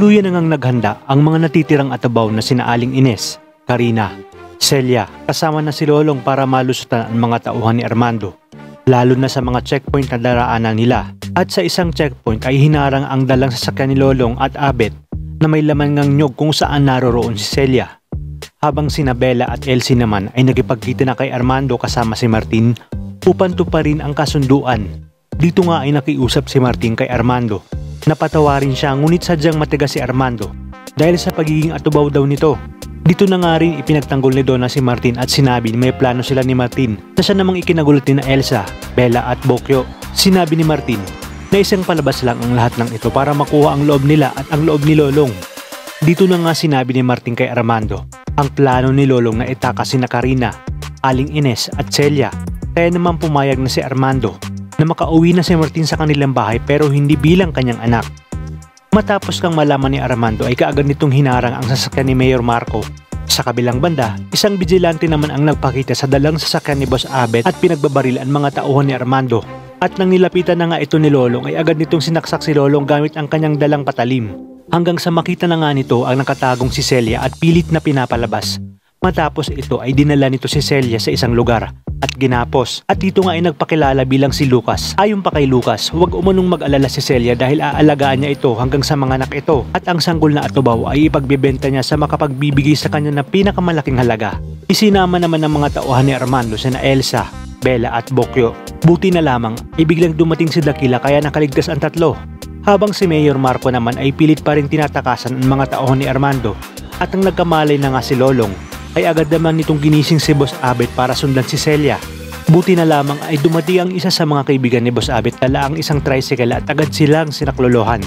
Tuluyan na ngang naghanda ang mga natitirang atabaw na sina Aling Ines, Karina, Celia, kasama na si Lolong para malusutan ang mga tauhan ni Armando, lalo na sa mga checkpoint na daraanan nila. At sa isang checkpoint ay hinarang ang dalang sasakyan ni Lolong at Abet na may laman ngang nyog kung saan naroroon si Celia. Habang sina Bella at Elsie naman ay nagipagkita na kay Armando kasama si Martin upang tuparin ang kasunduan. Dito nga ay nakiusap si Martin kay Armando. Napatawarin siya ngunit sadyang matigas si Armando dahil sa pagiging atubaw daw nito. Dito na nga rin ipinagtanggol ni Donna si Martin at sinabi may plano sila ni Martin na siya namang ikinagulat ni na Elsa, Bella at Bokyo. Sinabi ni Martin na isang palabas lang ang lahat ng ito para makuha ang loob nila at ang loob ni Lolong. Dito na nga sinabi ni Martin kay Armando ang plano ni Lolong na itakas si Karina, Aling Ines at Celia. Kaya naman pumayag na si Armando na makauwi na si Martin sa kanilang bahay pero hindi bilang kanyang anak. Matapos kang malaman ni Armando ay kaagad nitong hinarang ang sasakyan ni Mayor Marco. Sa kabilang banda, isang vigilante naman ang nagpakita sa dalang sasakyan ni Boss Abet at pinagbabaril ang mga tauhan ni Armando. At nang nilapitan na nga ito ni Lolong ay agad nitong sinaksak si Lolong gamit ang kanyang dalang patalim. Hanggang sa makita na nga nito ang nakatagong si Celia at pilit na pinapalabas. Matapos ito ay dinala nito si Celia sa isang lugar at ginapos. At dito nga ay nagpakilala bilang si Lucas. Ayon pa kay Lucas, huwag umunong mag-alala si Celia dahil aalagaan niya ito hanggang sa mga anak ito. At ang sanggol na atubaw ay ipagbebenta niya sa makapagbibigay sa kanya ng pinakamalaking halaga. Isinama naman ng mga tauhan ni Armando sina Elsa, Bella at Bokyo. Buti na lamang ay biglang dumating si Dakila kaya nakaligtas ang tatlo. Habang si Mayor Marco naman ay pilit pa rin tinatakasan ang mga tauhan ni Armando. At ang nagkamalay na nga si Lolong ay agad naman nitong ginising si Boss Abet para sundan si Celia. Buti na lamang ay dumating ang isa sa mga kaibigan ni Boss Abet, dala ang isang tricycle at agad silang sinaklolohan.